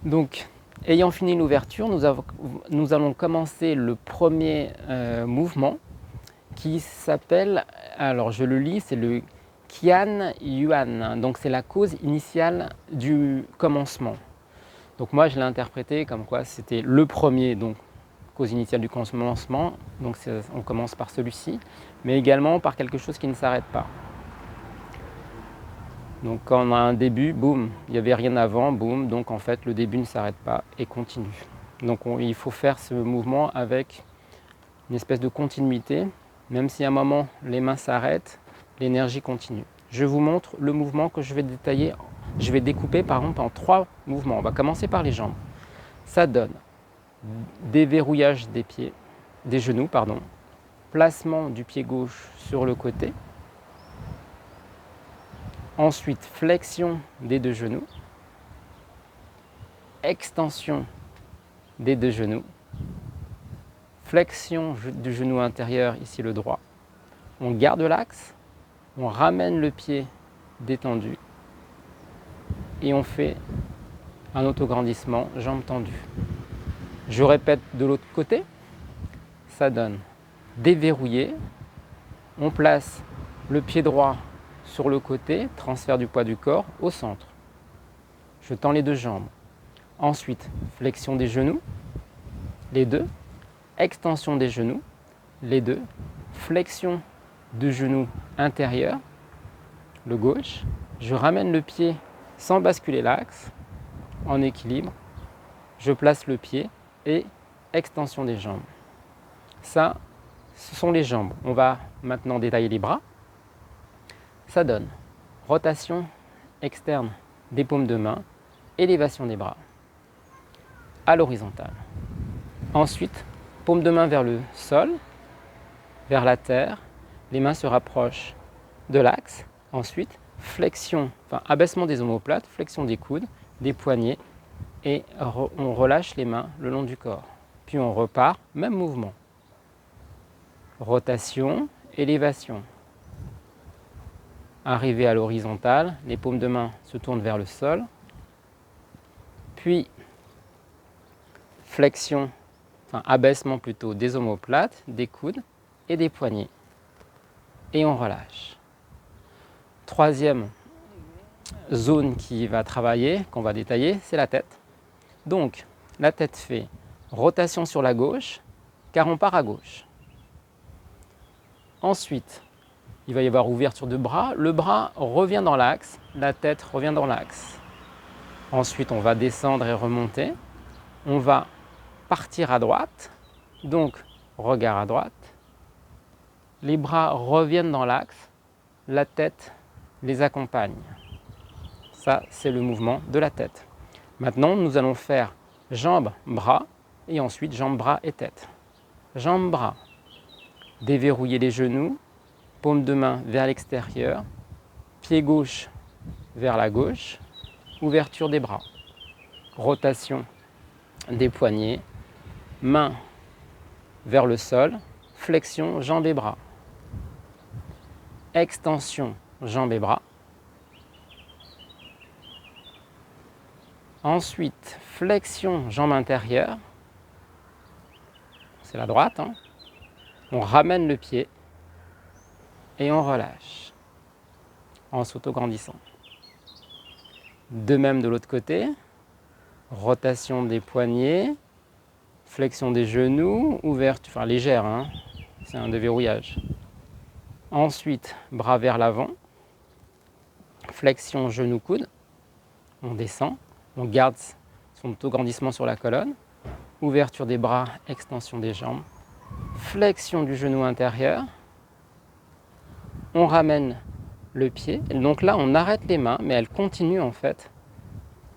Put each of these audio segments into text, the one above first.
Donc, ayant fini l'ouverture, nous allons commencer le premier mouvement qui s'appelle, alors je le lis, c'est le Qian Yuan. Donc c'est la cause initiale du commencement. Donc moi je l'ai interprété comme quoi c'était le premier, donc cause initiale du commencement, donc on commence par celui-ci, mais également par quelque chose qui ne s'arrête pas. Donc quand on a un début, boum, il n'y avait rien avant, boum, donc en fait le début ne s'arrête pas et continue. Donc il faut faire ce mouvement avec une espèce de continuité, même si à un moment les mains s'arrêtent, l'énergie continue. Je vous montre le mouvement que je vais détailler, je vais découper par exemple en 3 mouvements. On va commencer par les jambes. Ça donne déverrouillage des pieds, des genoux, pardon, placement du pied gauche sur le côté, ensuite flexion des 2 genoux, extension des 2 genoux, flexion du genou intérieur, ici le droit. On garde l'axe, on ramène le pied détendu et on fait un autograndissement, jambes tendues. Je répète de l'autre côté, ça donne déverrouiller, on place le pied droit sur le côté, transfert du poids du corps au centre. Je tends les 2 jambes. Ensuite, flexion des genoux, les 2, extension des genoux, les 2, flexion du genou intérieur, le gauche. Je ramène le pied sans basculer l'axe, en équilibre. Je place le pied et extension des jambes. Ça, ce sont les jambes. On va maintenant détailler les bras. Ça donne rotation externe des paumes de main, élévation des bras à l'horizontale. Ensuite, paume de main vers le sol, vers la terre. Les mains se rapprochent de l'axe. Ensuite, flexion, abaissement des omoplates, flexion des coudes, des poignets et on relâche les mains le long du corps. Puis on repart, même mouvement. Rotation, élévation. Arrivé à l'horizontale, les paumes de main se tournent vers le sol. Puis flexion, abaissement plutôt des omoplates, des coudes et des poignets. Et on relâche. Troisième zone qui va travailler, qu'on va détailler, c'est la tête. Donc, la tête fait rotation sur la gauche, car on part à gauche. Ensuite, il va y avoir ouverture de bras. Le bras revient dans l'axe, la tête revient dans l'axe. Ensuite, on va descendre et remonter. On va partir à droite, donc regard à droite. Les bras reviennent dans l'axe, la tête les accompagne. Ça, c'est le mouvement de la tête. Maintenant, nous allons faire jambes, bras, et ensuite jambes, bras et tête. Jambes, bras. Déverrouiller les genoux, paume de main vers l'extérieur, pied gauche vers la gauche, ouverture des bras. Rotation des poignets, main vers le sol, flexion, jambes et bras. Extension, jambes et bras. Ensuite, flexion, jambe intérieure. C'est la droite. On ramène le pied et on relâche en s'autograndissant. De même de l'autre côté. Rotation des poignets, flexion des genoux, ouverture, légère, c'est un déverrouillage. Ensuite, bras vers l'avant, flexion genou-coude, on descend, on garde son autograndissement sur la colonne, ouverture des bras, extension des jambes, flexion du genou intérieur, on ramène le pied, et donc là on arrête les mains, mais elles continuent en fait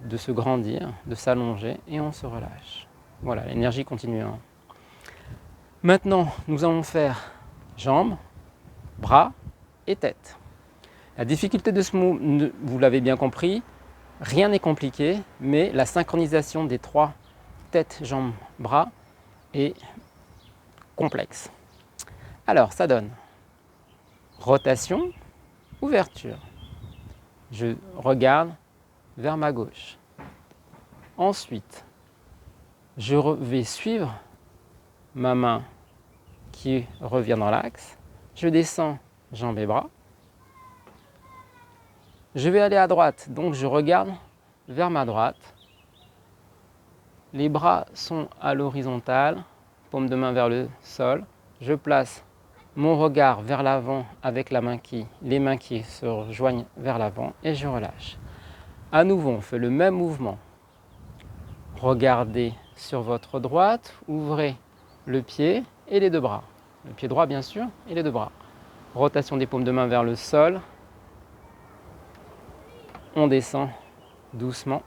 de se grandir, de s'allonger et on se relâche. Voilà, l'énergie continue. Maintenant, nous allons faire jambes, bras et tête. La difficulté de ce mouvement, vous l'avez bien compris, rien n'est compliqué, mais la synchronisation des 3 tête, jambes, bras est complexe. Alors, ça donne rotation, ouverture. Je regarde vers ma gauche. Ensuite, je vais suivre ma main qui revient dans l'axe. Je descends jambes et bras. Je vais aller à droite, donc je regarde vers ma droite. Les bras sont à l'horizontale, paume de main vers le sol. Je place mon regard vers l'avant avec les mains qui se rejoignent vers l'avant et je relâche. À nouveau, on fait le même mouvement. Regardez sur votre droite, ouvrez le pied et les deux bras. Le pied droit bien sûr et les deux bras. Rotation des paumes de main vers le sol. On descend doucement.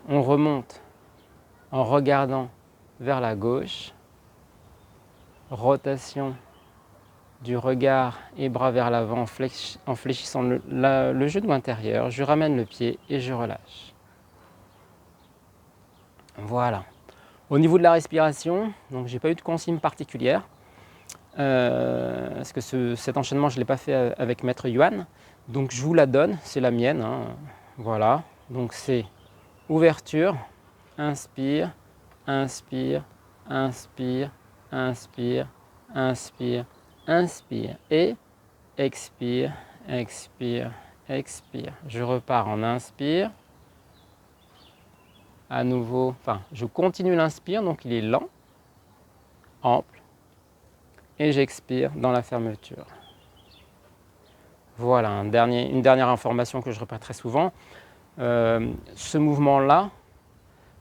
On remonte en regardant vers la gauche. Rotation du regard et bras vers l'avant en fléchissant le genou intérieur. Je ramène le pied et je relâche. Voilà. Au niveau de la respiration, donc j'ai pas eu de consigne particulière. Parce que cet enchaînement, je ne l'ai pas fait avec Maître Yuan. Donc je vous la donne, c'est la mienne. Hein. Voilà. Donc c'est ouverture, inspire, inspire, inspire, inspire, inspire, inspire et expire, expire, expire. Je repars en inspire. À nouveau, je continue l'inspire, donc il est lent, ample, et j'expire dans la fermeture. Voilà, une dernière information que je répète très souvent. Ce mouvement-là,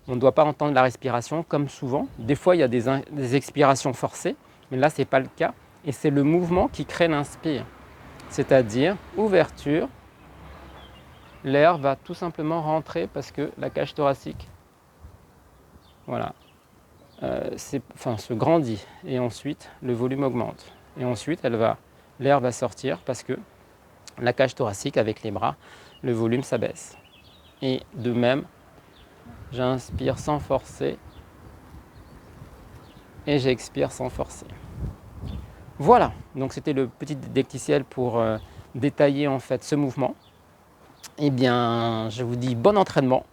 on ne doit pas entendre la respiration comme souvent. Des fois, il y a des expirations forcées, mais là, ce n'est pas le cas. Et c'est le mouvement qui crée l'inspire. C'est-à-dire, ouverture, l'air va tout simplement rentrer parce que la cage thoracique se grandit et ensuite le volume augmente. Et ensuite, l'air va sortir parce que la cage thoracique avec les bras, le volume s'abaisse. Et de même, j'inspire sans forcer et j'expire sans forcer. Voilà, donc c'était le petit didacticiel pour détailler en fait ce mouvement. Eh bien, je vous dis bon entraînement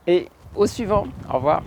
et au suivant. Au revoir.